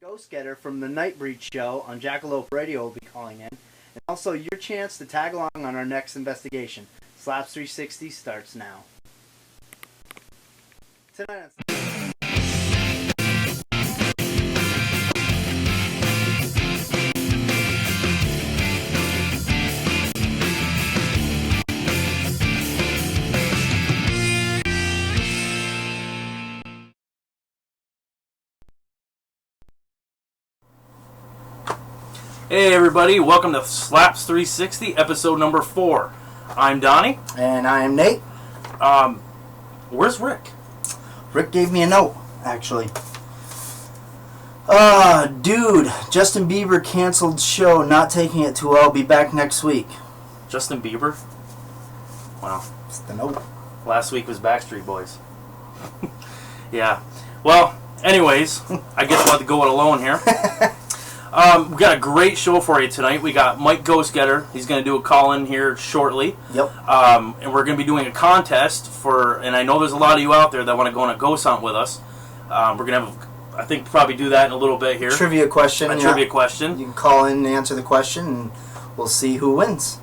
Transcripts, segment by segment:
Ghost Getter from the Nightbreed Show on Jackalope Radio will be calling in. And also your chance to tag along on our next investigation. SLaPs 360 starts now. Tonight on Hey everybody, welcome to SLaPs 360, episode number 4. I'm Donnie. And I am Nate. Where's Rick? Rick gave me a note, actually. Dude, Justin Bieber canceled show, not taking it too well, be back next week. Justin Bieber? Wow. It's the note. Last week was Backstreet Boys. Yeah. Well, anyways, I guess we'll have to go it alone here. We got a great show for you tonight. We got Mike Ghost Getter. He's going to do a call-in here shortly. Yep. And we're going to be doing a contest for, and I know there's a lot of you out there that want to go on a ghost hunt with us. We're going to have, I think, probably do that in a little bit here. Trivia question. Trivia question. You can call in and answer the question, and we'll see who wins.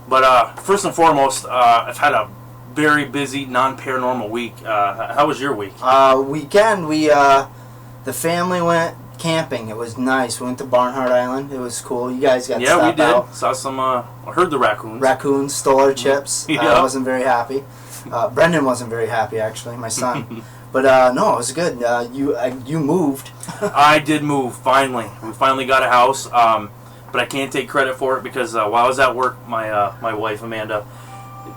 But first and foremost, I've had a very busy, non-paranormal week. How was your week? Weekend, the family went camping. It was nice. We went to Barnhart Island. It was cool. You guys got to stop out. Yeah, we did. Saw some, I heard the raccoons. Raccoons stole our chips. Yeah. I wasn't very happy. Brendan wasn't very happy, actually, my son. But, no, it was good. You moved. I did move, finally. We finally got a house, but I can't take credit for it because while I was at work, my wife, Amanda,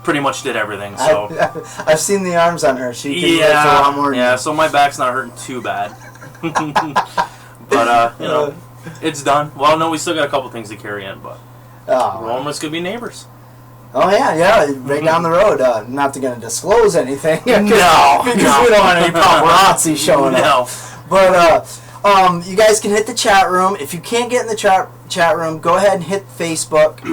pretty much did everything. So I've seen the arms on her. She can lift a lot more than you. So my back's not hurting too bad. But, it's done. Well, no, we still got a couple things to carry in, but we're almost going to be neighbors. Oh, yeah, right down the road. Not going to disclose anything. No. Because we don't want any paparazzi showing up. But, you guys can hit the chat room. If you can't get in the chat room, go ahead and hit Facebook.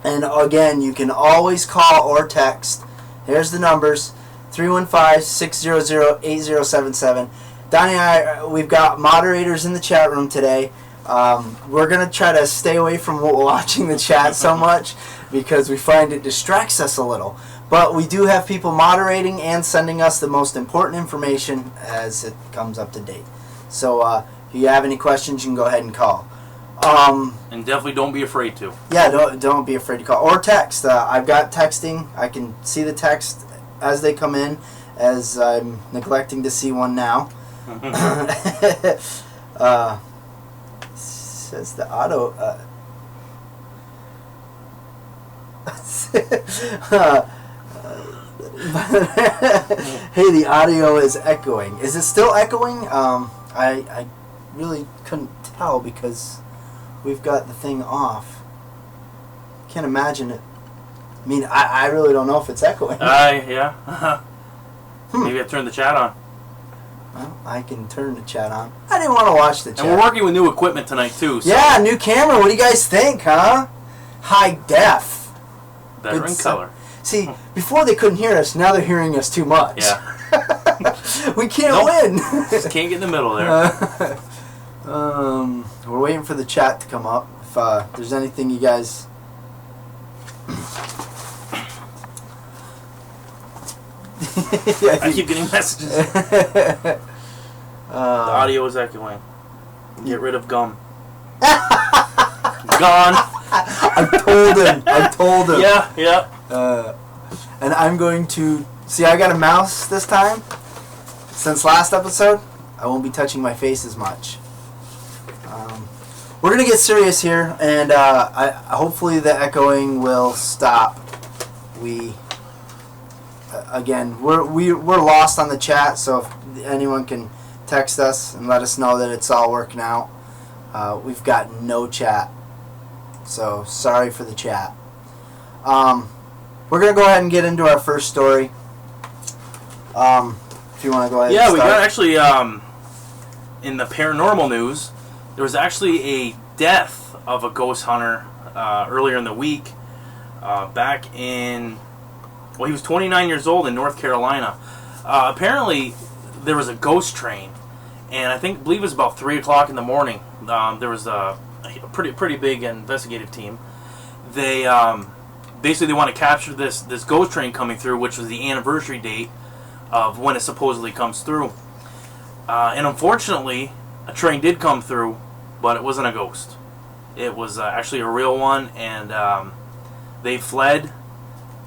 And, again, you can always call or text. Here's the numbers. 315-600-8077. Donnie and I, we've got moderators in the chat room today. We're going to try to stay away from watching the chat so much because we find it distracts us a little. But we do have people moderating and sending us the most important information as it comes up to date. So if you have any questions, you can go ahead and call. And definitely don't be afraid to. Yeah, don't be afraid to call. Or text. I've got texting. I can see the text as they come in, as I'm neglecting to see one now. Says the auto. Hey, the audio is echoing. Is it still echoing? I really couldn't tell because we've got the thing off. Can't imagine it. I mean, I really don't know if it's echoing. Yeah. Maybe I turned the chat on. Well, I can turn the chat on. I didn't want to watch the chat. And we're working with new equipment tonight, too. So. Yeah, new camera. What do you guys think, huh? High def. Better in color. See, before they couldn't hear us, now they're hearing us too much. Yeah. We can't win. Just can't get in the middle there. We're waiting for the chat to come up. If there's anything you guys... I keep getting messages. The audio is echoing. Get rid of gum. Gone. I told him. Yeah. And I'm going to... See, I got a mouse this time. Since last episode, I won't be touching my face as much. We're going to get serious here, and hopefully the echoing will stop. Again, we're lost on the chat, so if anyone can text us and let us know that it's all working out. We've got no chat, so sorry for the chat. We're going to go ahead and get into our first story. If you want to go ahead and start. We got actually, in the paranormal news, there was actually a death of a ghost hunter earlier in the week, back in... Well, he was 29 years old in North Carolina. Apparently, there was a ghost train, and I believe it was about 3 o'clock in the morning. There was a pretty big investigative team. They basically they want to capture this ghost train coming through, which was the anniversary date of when it supposedly comes through. And unfortunately, a train did come through, but it wasn't a ghost. It was actually a real one, and they fled.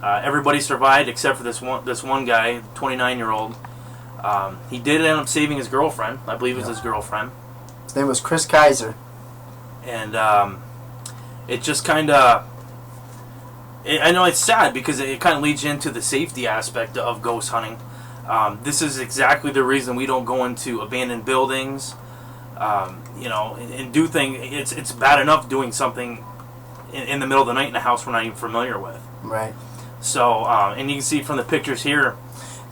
Everybody survived except for this one guy, 29-year-old. He did end up saving his girlfriend. I believe it was his girlfriend. His name was Chris Kaiser. And it just kind of... I know it's sad because it kind of leads you into the safety aspect of ghost hunting. This is exactly the reason we don't go into abandoned buildings, and do things. It's bad enough doing something in the middle of the night in a house we're not even familiar with. Right. So, and you can see from the pictures here.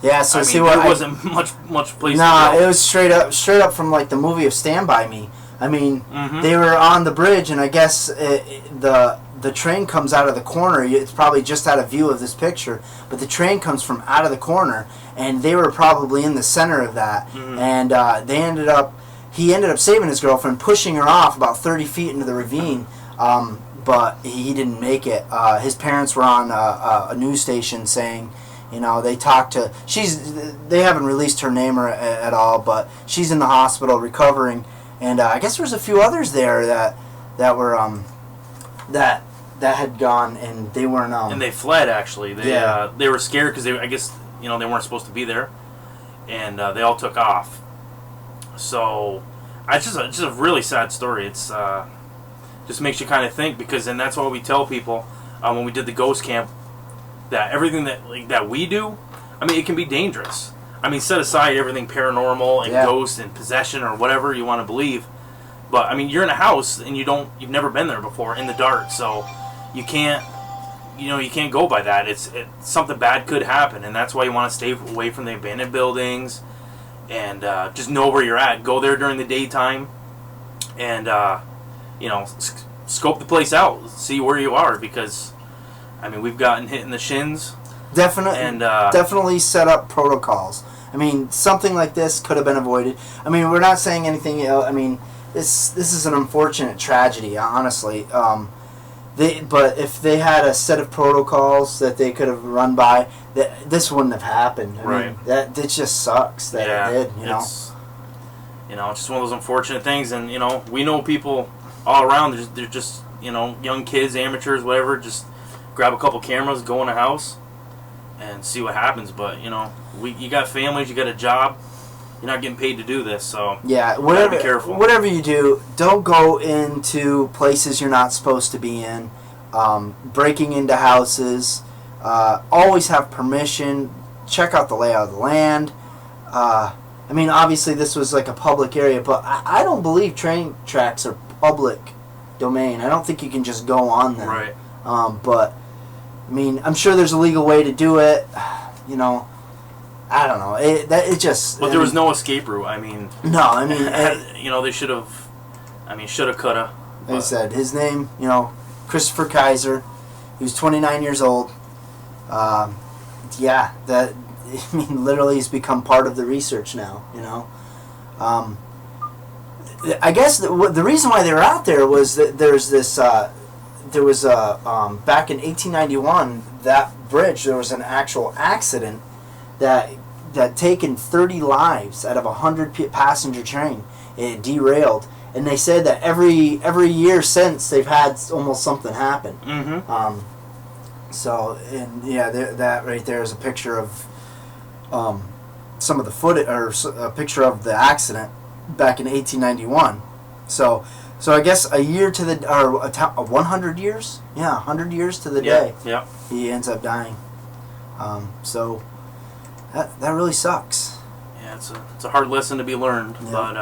Yeah. So there wasn't much place. Nah, to go. it was straight up from like the movie of Stand By Me. I mean, they were on the bridge, and I guess the train comes out of the corner. It's probably just out of view of this picture, but the train comes from out of the corner, and they were probably in the center of that. And he ended up saving his girlfriend, pushing her off about 30 feet into the ravine, but he didn't make it. His parents were on a news station saying, they talked to... They haven't released her name at all, but she's in the hospital recovering. And I guess there was a few others there that were... that had gone, and they weren't... and they fled, actually. They were scared because I guess, they weren't supposed to be there. And they all took off. So, it's just a really sad story. It's... just makes you kind of think, because and that's what we tell people when we did the ghost camp, that everything that we do, I mean, it can be dangerous. I mean, set aside everything paranormal and ghosts and possession or whatever you want to believe, but I mean, you're in a house and you've never been there before in the dark, so you can't go by that. It's something bad could happen, and that's why you want to stay away from the abandoned buildings and just know where you're at. Go there during the daytime and scope the place out, see where you are, because I mean, we've gotten hit in the shins. Definitely set up protocols. I mean, something like this could have been avoided. I mean, we're not saying anything. I mean, this is an unfortunate tragedy, honestly. But if they had a set of protocols that they could have run by, this wouldn't have happened. I mean, it just sucks that it did. It's just one of those unfortunate things, and we know people all around. They're just young kids, amateurs, whatever. Just grab a couple cameras, go in a house, and see what happens. But you got families, you got a job. You're not getting paid to do this, so you gotta be careful. Whatever you do, don't go into places you're not supposed to be in. Breaking into houses. Always have permission. Check out the layout of the land. I mean, obviously this was like a public area, but I don't believe train tracks are public domain. I don't think you can just go on them. Right. But I mean, I'm sure there's a legal way to do it. I don't know. But there was no escape route. I mean. No, I mean. They should have. I mean, shoulda, coulda. Like I said, his name, Christopher Kaiser. He was 29 years old. Literally, he's become part of the research now. I guess the reason why they were out there was that there was back in 1891, that bridge, there was an actual accident that taken 30 lives out of a 100-passenger train. It derailed, and they said that every year since, they've had almost something happen. That right there is a picture of some of the footage, or a picture of the accident back in 1891. So I guess a year to the 100 years, 100 years to the day, he ends up dying. So that really sucks. Yeah, it's a hard lesson to be learned, but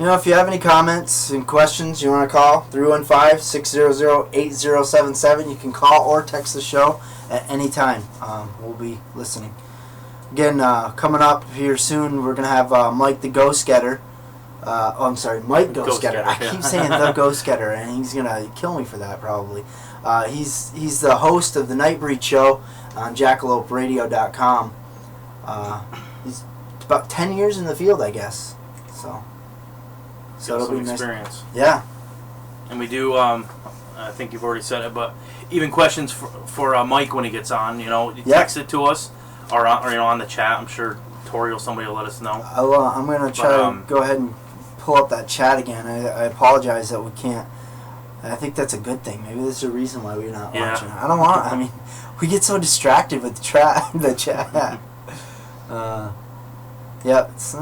if you have any comments and questions, you want to call 315-600-8077. You can call or text the show at any time. We'll be listening. Again, coming up here soon, we're going to have Mike the Ghost Getter. Mike Ghost Getter. I keep saying the Ghost Getter, and he's going to kill me for that probably. He's the host of the Nightbreed Show on jackaloperadio.com. He's about 10 years in the field, I guess. So it'll be experience. Nice. Yeah. And we do. I think you've already said it, but even questions for Mike when he gets on. You text it to us or on the chat. I'm sure Tori or somebody will let us know. I'm gonna try to go ahead and pull up that chat again. I apologize that we can't. I think that's a good thing. Maybe there's a reason why we're not watching. I don't want. I mean, we get so distracted with the chat. Yeah, it's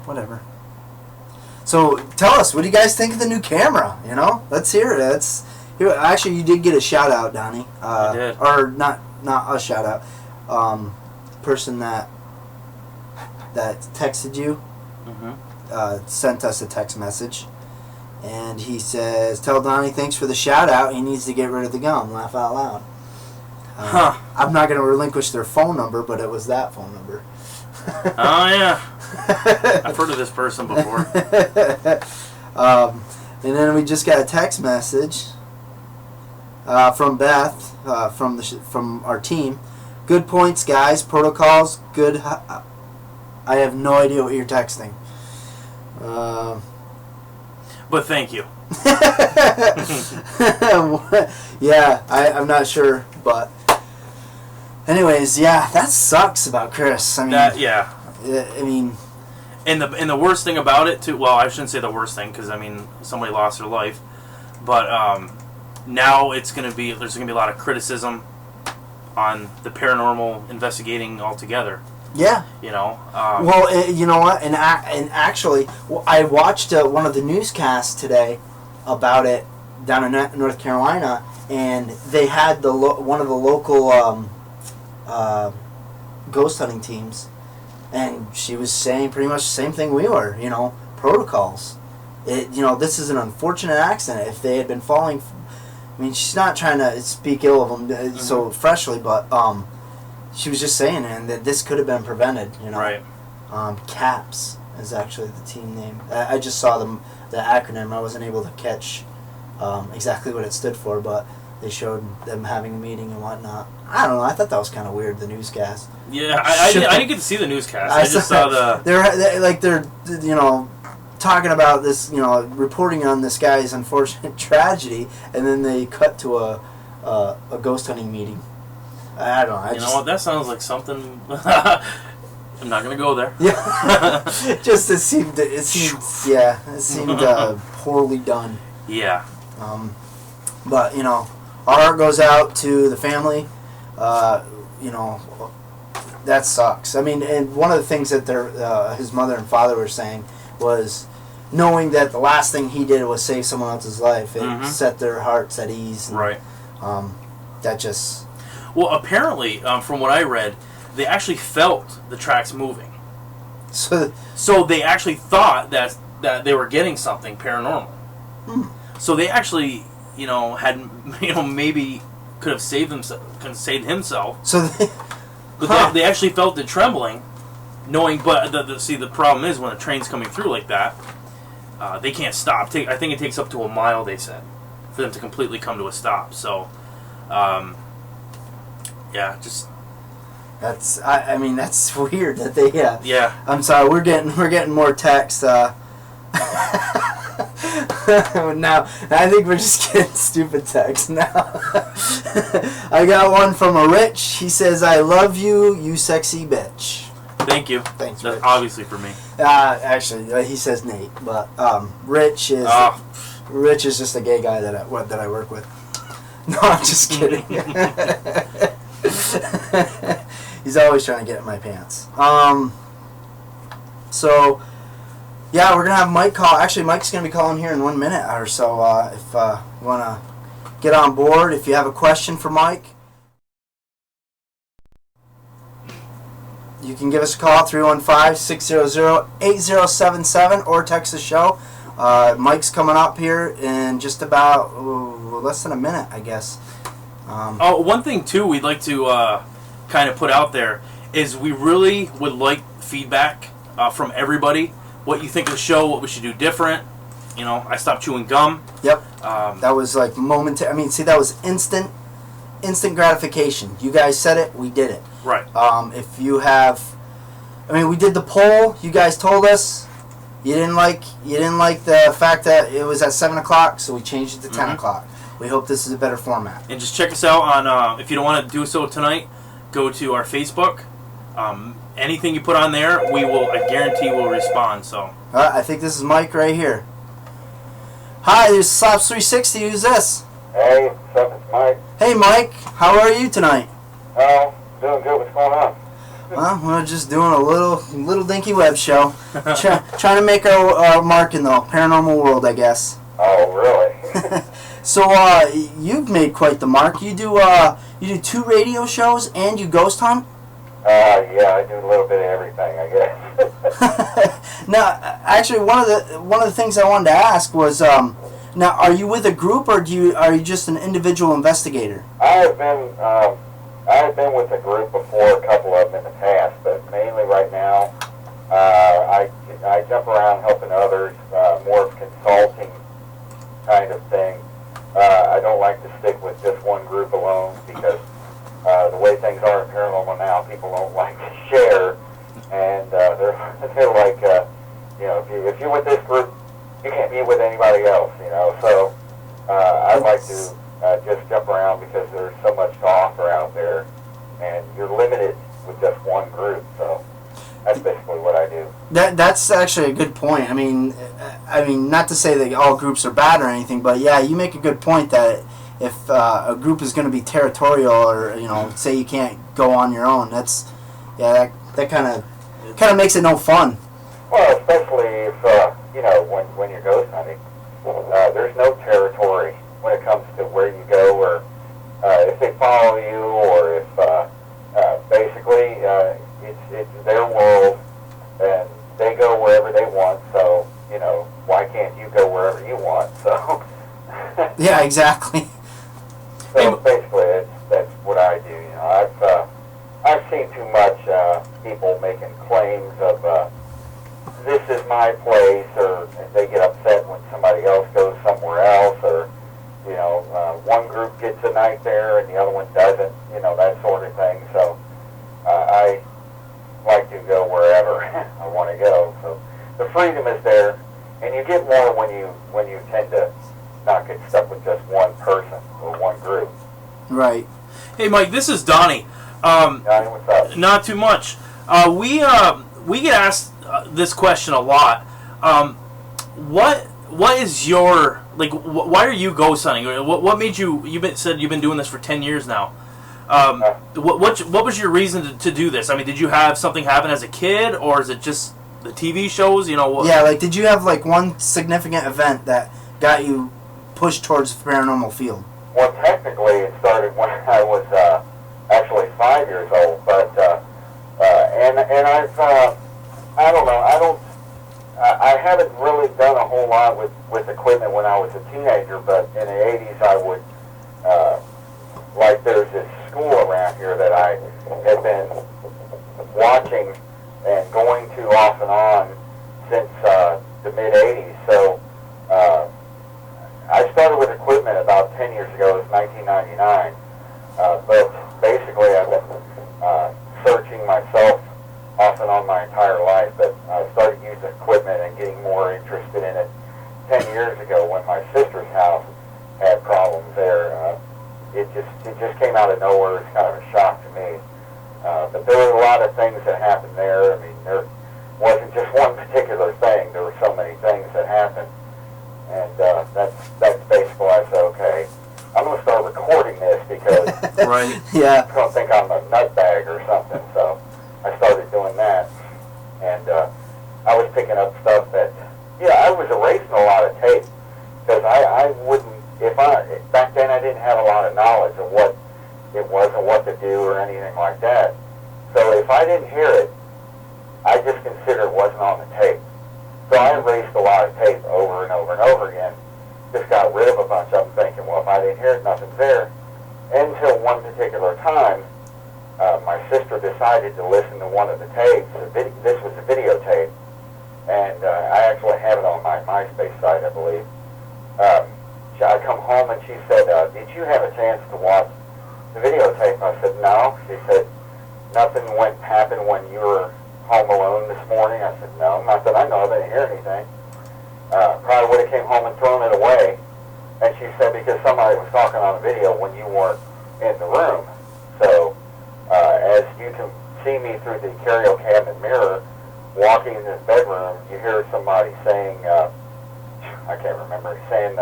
whatever. So tell us, what do you guys think of the new camera? Let's hear it. Actually, you did get a shout out, Donnie. I did. Or not a shout out. Person that texted you sent us a text message, and he says, "Tell Donnie thanks for the shout out. He needs to get rid of the gum. Laugh out loud." I'm not going to relinquish their phone number, but it was that phone number. Oh yeah, I've heard of this person before. And then we just got a text message from Beth from our team. Good points, guys. Protocols good. I have no idea what you're texting. But thank you. Yeah, I'm not sure, but anyways, yeah, that sucks about Chris. I mean, and the worst thing about it too. Well, I shouldn't say the worst thing because somebody lost their life, but now there's gonna be a lot of criticism on the paranormal investigating altogether. Yeah. Well, you know what? And actually, I watched one of the newscasts today about it down in North Carolina, and they had one of the local ghost hunting teams, and she was saying pretty much the same thing we were. Protocols. This is an unfortunate accident. If they had been following, I mean, she's not trying to speak ill of them so freshly, but she was just saying, and that this could have been prevented. Right. CAPS is actually the team name. I just saw the acronym. I wasn't able to catch exactly what it stood for, but they showed them having a meeting and whatnot. I don't know. I thought that was kind of weird. The newscast. Yeah, I didn't get to see the newscast. I just saw the. They're talking about this, reporting on this guy's unfortunate tragedy, and then they cut to a ghost hunting meeting. I don't know. You know what? That sounds like something. I'm not gonna go there. Yeah, just it seemed poorly done. Yeah. But our heart goes out to the family. That sucks. I mean, and one of the things that his mother and father were saying was, knowing that the last thing he did was save someone else's life, it set their hearts at ease. And, right. That just. Well, apparently, from what I read, they actually felt the tracks moving. So they actually thought that they were getting something paranormal. So they actually, had, maybe could have saved himself. So they actually felt it trembling, knowing. But the problem is when a train's coming through like that, they can't stop. I think it takes up to a mile. They said for them to completely come to a stop. So. Yeah, just that's. I mean, that's weird that they. Yeah. I'm sorry. We're getting more text. Now, I think we're just getting stupid text now. I got one from a Rich. He says, "I love you, you sexy bitch." Thank you. Thanks, That's Rich. obviously for me. Actually, he says Nate, but Rich is Rich is just a gay guy that I work with. No, I'm just kidding. He's always trying to get in my pants. So, yeah, we're going to have Mike call. Actually, Mike's going to be calling here in 1 minute or so. If you want to get on board, if you have a question for Mike, you can give us a call, 315-600-8077, or text the show. Mike's coming up here in just about less than a minute, I guess. One thing, too, we'd like to kind of put out there is we really would like feedback from everybody. What you think of the show, what we should do different. I stopped chewing gum. Yep. That was like momentary. I mean, see, that was instant gratification. You guys said it, we did it. Right. If you have I mean, we did the poll. You guys told us you didn't like the fact that it was at 7 o'clock, so we changed it to 10 o'clock. We hope this is a better format. And just check us out on, if you don't want to do so tonight, go to our Facebook. Anything you put on there, I guarantee we'll respond. So. I think this is Mike right here. Hi, this is SLaPs 360. Who's this? Hey, what's up? It's Mike. Hey, Mike. How are you tonight? Oh, doing good. What's going on? Well, we're just doing a little dinky web show. Trying to make our mark in the paranormal world, I guess. Oh, really? So, you've made quite the mark. You do 2 radio shows and you ghost hunt? Yeah, I do a little bit of everything, I guess. Now, actually, one of the things I wanted to ask was, now, are you with a group or are you just an individual investigator? I have been with a group before, a couple of them in the past, but mainly right now, I jump around helping others, more of consulting kind of thing. I don't like to stick with just one group alone because the way things are in paranormal now, people don't like to share, and they're like, if you're with this group, you can't be with anybody else, So I like to just jump around because there's so much to offer out there, and you're limited with just one group. So that's basically what I do. That's actually a good point. I mean, not to say that all groups are bad or anything, but yeah, you make a good point that if a group is going to be territorial, or say you can't go on your own, that kind of makes it no fun. Well, especially if when you're ghost hunting, there's no territory when it comes to where you go, or if they follow you, or if basically it's their world and they go wherever they want. So why can't you go wherever you want? So yeah, exactly. So basically, that's what I do. I've seen too much people making claims of this is my place, or they get upset when somebody else goes somewhere else, or one group gets a night there and the other one doesn't, that sort of thing. So I like to go wherever I want to go. So the freedom is there, and you get more when you tend to not get stuck with just one person or one group. Right. Hey, Mike, this is Donnie. Johnny, what's up? Not too much. We get asked this question a lot. What is your, why are you ghost hunting? What made you said you've been doing this for 10 years now. What was your reason to do this? I mean, did you have something happen as a kid, or is it just the TV shows? Yeah, did you have one significant event that got you pushed towards the paranormal field? Well, technically, it started when I was actually 5 years old, but and I've I don't know, I haven't really done a whole lot with equipment when I was a teenager, but in the 80s I would there's this school around here that I had been watching and going to off and on since the mid 80s. So I started with equipment about 10 years ago. It was 1999. But basically, I've been searching myself off and on my entire life. But I started using equipment and getting more interested in it 10 years ago when my sister's house had problems there. It just came out of nowhere. It's kind of a shock to me. But there were a lot of things that happened there. I mean, there wasn't just one particular thing. There were so many things that happened. And that's basically why I said, okay, I'm going to start recording this because right. Yeah. I'm going to think I'm a nutbag or something. So I started doing that. And I was picking up stuff that, I was erasing a lot of tape because I wouldn't, back then I didn't have a lot of knowledge of what it was and what to do or anything like that. So if I didn't hear it, I just considered it wasn't on the tape. So I erased a lot of tape over and over and over again. Just got rid of a bunch of them thinking, well, if I didn't hear it, nothing's there. Until one particular time, my sister decided to listen to one of the tapes. This was a videotape. And I actually have it on my MySpace site, I believe. I come home and she said, did you have a chance to watch the videotape? I said, no. She said, nothing happened when you were home alone this morning? I said, no. Not that I know of. I didn't hear anything. Probably would have came home and thrown it away. And she said, because somebody was talking on a video when you weren't in the room. So, as you can see me through the curio cabinet mirror, walking in this bedroom, you hear somebody saying, I can't remember, saying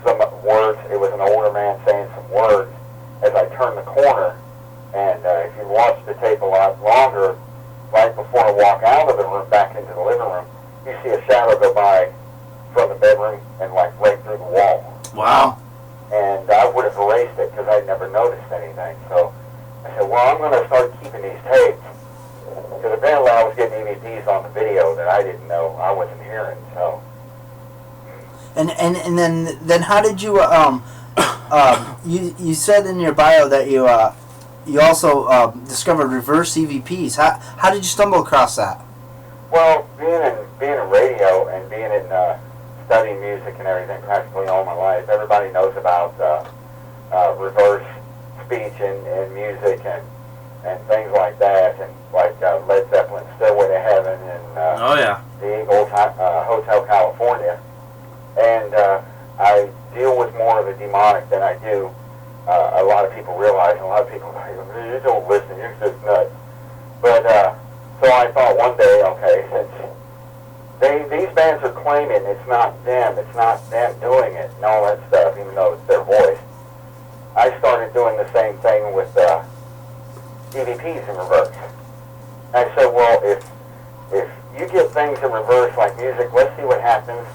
some words. It was an older man saying some words as I turned the corner. And if you watch the tape a lot longer, right before I walk out of the room, back into the living room, you see a shadow go by from the bedroom and like right through the wall. Wow. And I would have erased it because I'd never noticed anything. So I said, well, I'm going to start keeping these tapes. Because apparently I was getting EVPs on the video that I didn't know I wasn't hearing. So. And then how did you you said in your bio that you also discovered reverse EVPs. How did you stumble across that? Well, being in radio and being in studying music and everything practically all my life, everybody knows about reverse speech in music and things like that, and like Led Zeppelin's Stairway to Heaven and Oh yeah. the Eagles Hotel California. And I deal with more of the demonic than I do a lot of people realize, and a lot of people go, you don't listen, you're just nuts. But so I thought one day, okay, since these bands are claiming it's not them doing it and all that stuff, even though it's their voice, I started doing the same thing with EVPs in reverse. I said, well, if you get things in reverse like music, let's see what happens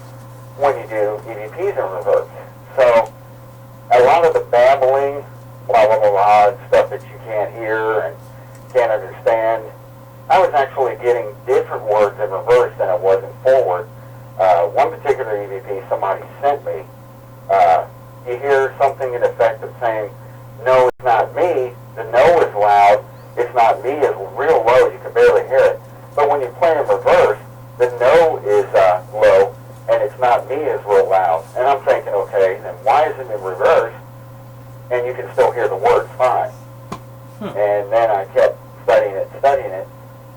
when you do EVPs in reverse. So a lot of the babbling, blah, blah, blah, blah, and stuff that you can't hear and can't understand, I was actually getting different words in reverse than I was in forward. One particular EVP somebody sent me, you hear something in effect of saying, no, it's not me. The no is loud. It's not me is real low. You can barely hear it. But when you play in reverse, the no is low, and it's not me is real loud. And I'm thinking, okay, then why is it in reverse? And you can still hear the words fine. And then I kept studying it,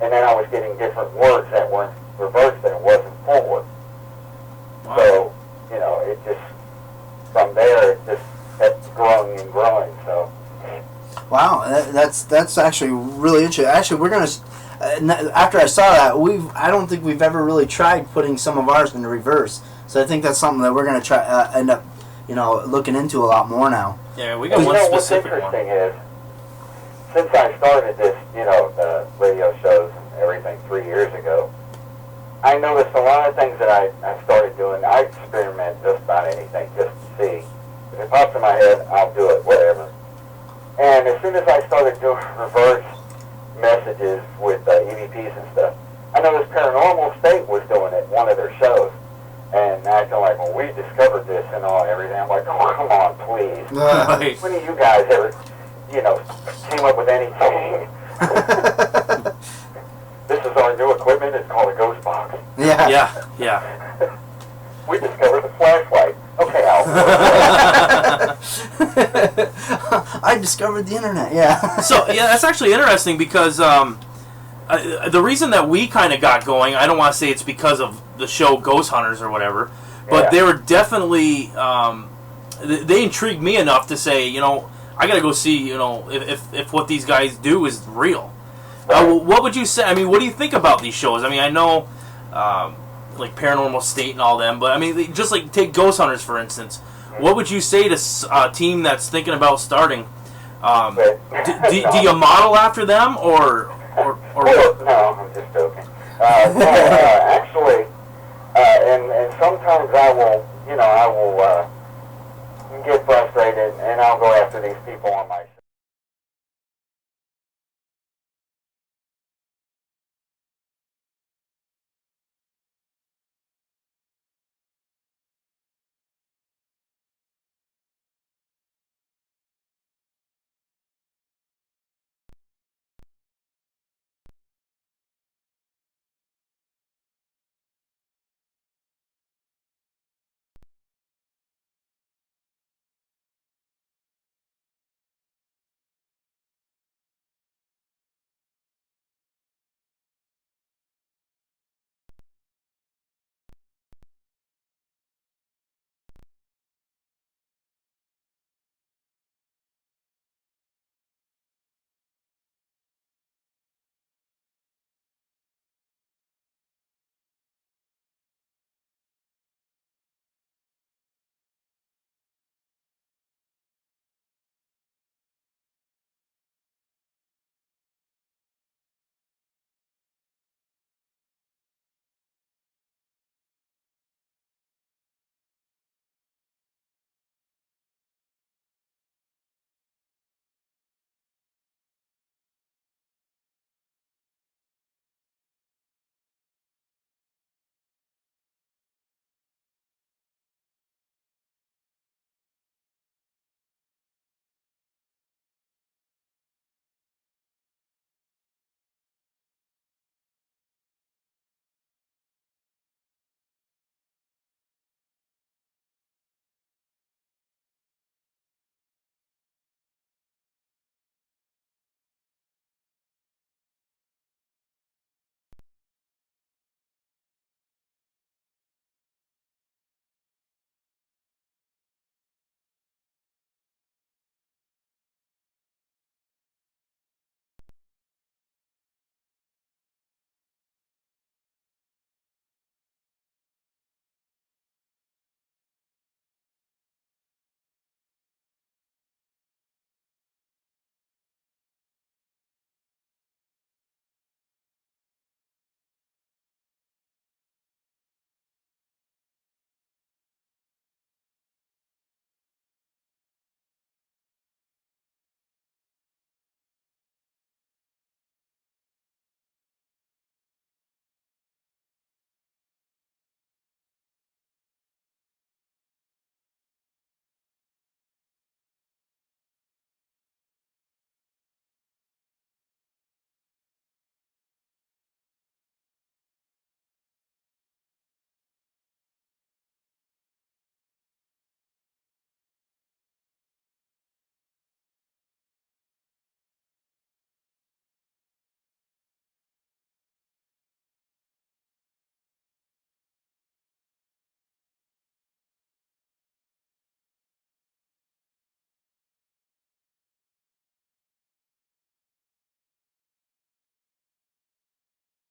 and then I was getting different words that weren't reversed than it wasn't forward. Wow. So, you know, it just, from there, it just kept growing and growing, so. Wow, that's actually really interesting. Actually, we're gonna after I saw that, I don't think we've ever really tried putting some of ours into reverse. So I think that's something that we're gonna try end up, looking into a lot more now. Yeah, we got one specific one. What's interesting is, since I started this, the radio shows and everything 3 years ago, I noticed a lot of things that I started doing. I experiment just about anything just to see. If it pops in my head, I'll do it, whatever. And as soon as I started doing reverse messages with EVPs and stuff, I noticed Paranormal State was doing it, one of their shows, and acting like, well, we discovered this and everything. I'm like, oh, come on, please. Right. When do you guys ever, came up with anything? This is our new equipment. It's called a ghost box. Yeah. We discovered the flashlight. Okay, Al. I discovered the internet. Yeah. So that's actually interesting because the reason that we kind of got going, I don't want to say it's because of the show Ghost Hunters or whatever, but they were definitely they intrigued me enough to say, I got to go see, if what these guys do is real. What would you say? I mean, what do you think about these shows? I mean, I know like Paranormal State and all them, but I mean, just like take Ghost Hunters for instance. What would you say to a team that's thinking about starting? Do you model after them or No, I'm just joking. Actually, and sometimes I will get frustrated and I'll go after these people on my show.